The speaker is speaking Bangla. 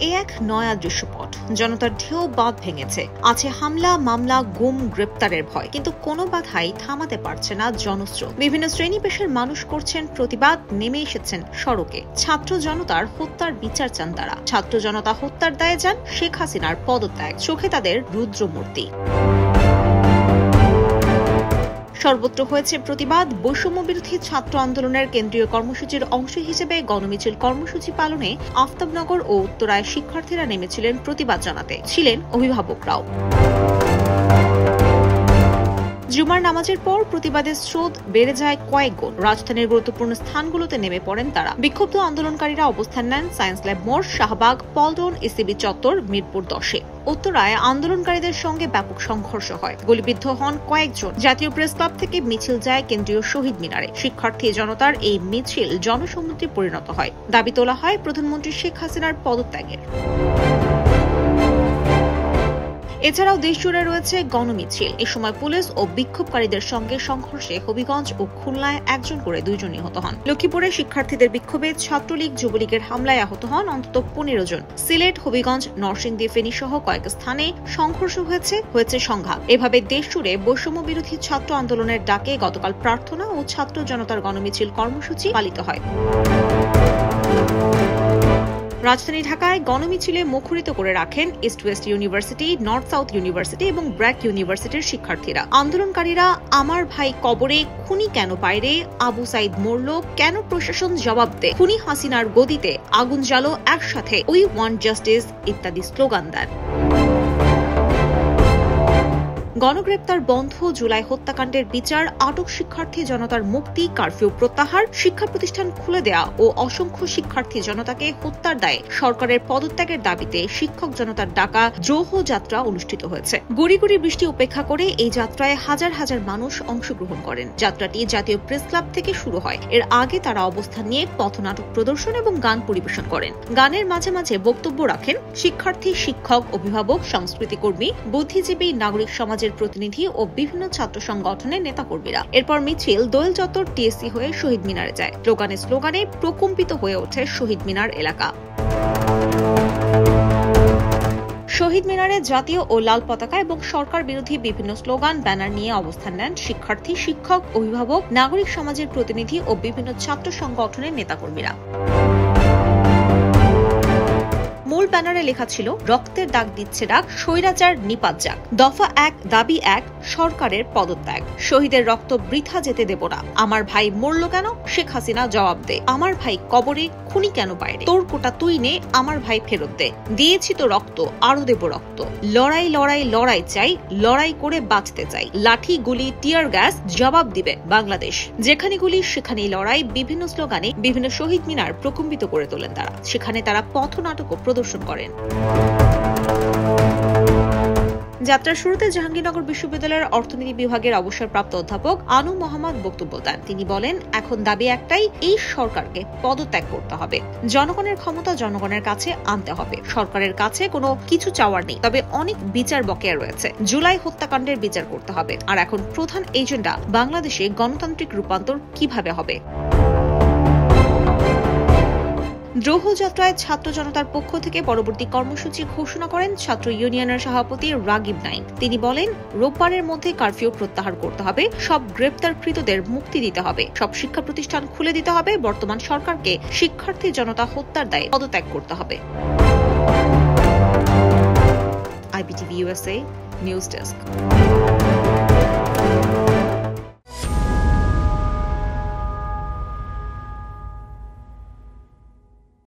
এ এক নয়া দৃশ্যপট। জনতার ঢেউ বাঁধ ভেঙেছে। আছে হামলা, মামলা, গুম, গ্রেপ্তারের ভয়, কিন্তু কোনো বাধাই থামাতে পারছে না জনস্রোত। বিভিন্ন শ্রেণী পেশার মানুষ করছেন প্রতিবাদ, নেমে এসেছেন সড়কে। ছাত্র জনতার হত্যার বিচার চান তারা। ছাত্র জনতা হত্যার দায়ে যান শেখ হাসিনার পদত্যাগ, চোখে তাদের রুদ্রমূর্তি। সর্বত্র হয়েছে প্রতিবাদ। বৈষম্য বিরোধী ছাত্র আন্দোলনের কেন্দ্রীয় কর্মসূচির অংশ হিসেবে গণমিছিল কর্মসূচি পালনে আফতাবনগর ও উত্তরায় শিক্ষার্থীরা নেমেছিলেন প্রতিবাদ জানাতে, ছিলেন অভিভাবকরাও। জুমার নামাজের পর প্রতিবাদের স্রোত বেড়ে যায় কয়েক গুণ। রাজধানীর গুরুত্বপূর্ণ স্থানগুলোতে নেমে পড়েন তারা। বিক্ষুব্ধ আন্দোলনকারীরা অবস্থান নেন সায়েন্স ল্যাব মোড়, শাহবাগ, পল্টন, ইসিবি চত্বর, মিরপুর 10-এ। উত্তরায় আন্দোলনকারীদের সঙ্গে ব্যাপক সংঘর্ষ হয়। গুলিবিদ্ধ হন কয়েকজন। জাতীয় প্রেস ক্লাব থেকে মিছিল যায় কেন্দ্রীয় শহীদ মিনারে। শিক্ষার্থী জনতার এই মিছিল জনসমুদ্রে পরিণত হয়। দাবি তোলা হয় প্রধানমন্ত্রী শেখ হাসিনার পদত্যাগের। এছাড়াও দেশজুড়ে রয়েছে গণমিছিল। এ সময় পুলিশ ও বিক্ষোভকারীদের সঙ্গে সংঘর্ষে হবিগঞ্জ ও খুলনায় একজন করে 2 জন নিহত হন। লক্ষ্মীপুরে শিক্ষার্থীদের বিক্ষোভে ছাত্রলীগ, যুবলীগের হামলায় আহত হন অন্তত 15 জন। সিলেট, হবিগঞ্জ, নরসিংদী, ফেনী সহ কয়েক স্থানে সংঘর্ষ হয়েছে সংঘাত। এভাবে দেশজুড়ে বৈষম্য বিরোধী ছাত্র আন্দোলনের ডাকে গতকাল প্রার্থনা ও ছাত্র জনতার গণমিছিল কর্মসূচি পালিত হয়। রাজধানী ঢাকায় গণমিছিলে মুখরিত করে রাখেন east West university, north south university এবং ব্র্যাক ইউনিভার্সিটির শিক্ষার্থীরা। আন্দোলনকারীরা আমার ভাই কবরে, খুনি কেন বাইরে, আবু সাইদ মরল, কেন প্রশাসন জবাব দেয়, খুনি হাসিনার গদিতে আগুন জ্বালো একসাথে, উই ওয়ান্ট জাস্টিস ইত্যাদি স্লোগান দেন। গণগ্রেপ্তার বন্ধ, জুলাই হত্যাকাণ্ডের বিচার, আটক শিক্ষার্থী জনতার মুক্তি, কারফিউ প্রত্যাহার, শিক্ষা প্রতিষ্ঠান খুলে দেয়া ও অসংখ্য শিক্ষার্থী জনতাকে হত্যার দায়ে সরকারের পদত্যাগের দাবিতে শিক্ষক জনতার ডাকা জৌহ যাত্রা অনুষ্ঠিত হয়েছে। গুড়ি গুড়ি বৃষ্টি উপেক্ষা করে এই যাত্রায় হাজার হাজার মানুষ অংশগ্রহণ করেন। যাত্রাটি জাতীয় প্রেস ক্লাব থেকে শুরু হয়। এর আগে তারা অবস্থান নিয়ে পথনাটক প্রদর্শন এবং গান পরিবেশন করেন। গানের মাঝে মাঝে বক্তব্য রাখেন শিক্ষার্থী, শিক্ষক, অভিভাবক, সংস্কৃতি কর্মী, বুদ্ধিজীবী, নাগরিক সমাজের প্রতিনিধি ও বিভিন্ন ছাত্র সংগঠনের নেতাকর্মীরা। এরপর মিছিল দোয়েল চত্বর, টিএসসি হয়ে শহীদ মিনারে যায়। স্লোগানে প্রকম্পিত হয়ে ওঠে শহীদ মিনার এলাকা। শহীদ মিনারে জাতীয় ও লাল পতাকা এবং সরকার বিরোধী বিভিন্ন স্লোগান, ব্যানার নিয়ে অবস্থান নেন শিক্ষার্থী, শিক্ষক, অভিভাবক, নাগরিক সমাজের প্রতিনিধি ও বিভিন্ন ছাত্র সংগঠনের নেতাকর্মীরা। মূল ব্যানারে লেখা ছিল রক্তের দাগ দিচ্ছে ডাক, স্বৈরাচার নিপাত যাক, দফা 1, দাবি 1, সরকারের পদত্যাগ, শহীদের রক্ত বৃথা যেতে দেব না, আমার ভাই মরল কেন, শেখ হাসিনা জবাব দে, আমার ভাই কবরে, খুনি কেন বাইরে, তোর কোটা তুই নে, আমার ভাই ফেরত দে, দিয়েছি তো রক্ত, আরো দেব রক্ত, লড়াই লড়াই লড়াই চাই, লড়াই করে বাঁচতে চাই, লাঠি, গুলি, টিয়ার গ্যাস, জবাব দিবে বাংলাদেশ, যেখানে গুলি সেখানেই লড়াই। বিভিন্ন স্লোগানে বিভিন্ন শহীদ মিনার প্রকম্পিত করে তোলেন তারা। সেখানে তারা পথনাটক প্রদর্শন করেন। যাত্রার শুরুতে জাহাঙ্গীরনগর বিশ্ববিদ্যালয়ের অর্থনীতি বিভাগের অবসরপ্রাপ্ত অধ্যাপক আনু মোহাম্মদ বক্তব্য দেন। তিনি বলেন, এখন দাবি একটাই, এই সরকারকে পদত্যাগ করতে হবে। জনগণের ক্ষমতা জনগণের কাছে আনতে হবে। সরকারের কাছে কোনো কিছু চাওয়ার নেই, তবে অনেক বিচার বকেয়া রয়েছে। জুলাই হত্যাকাণ্ডের বিচার করতে হবে। আর এখন প্রধান এজেন্ডা বাংলাদেশে গণতান্ত্রিক রূপান্তর কিভাবে হবে। দ্রোহ যাত্রায় ছাত্র জনতার পক্ষ থেকে পরবর্তী কর্মসূচি ঘোষণা করেন ছাত্র ইউনিয়নের সভাপতি রাগিব নাইম। তিনি বলেন, রোববারের মধ্যে কারফিউ প্রত্যাহার করতে হবে, সব গ্রেপ্তারকৃতদের মুক্তি দিতে হবে, সব শিক্ষা প্রতিষ্ঠান খুলে দিতে হবে, বর্তমান সরকারকে শিক্ষার্থী জনতা হত্যার দায়ে পদত্যাগ করতে হবে। IBTV USA news desk.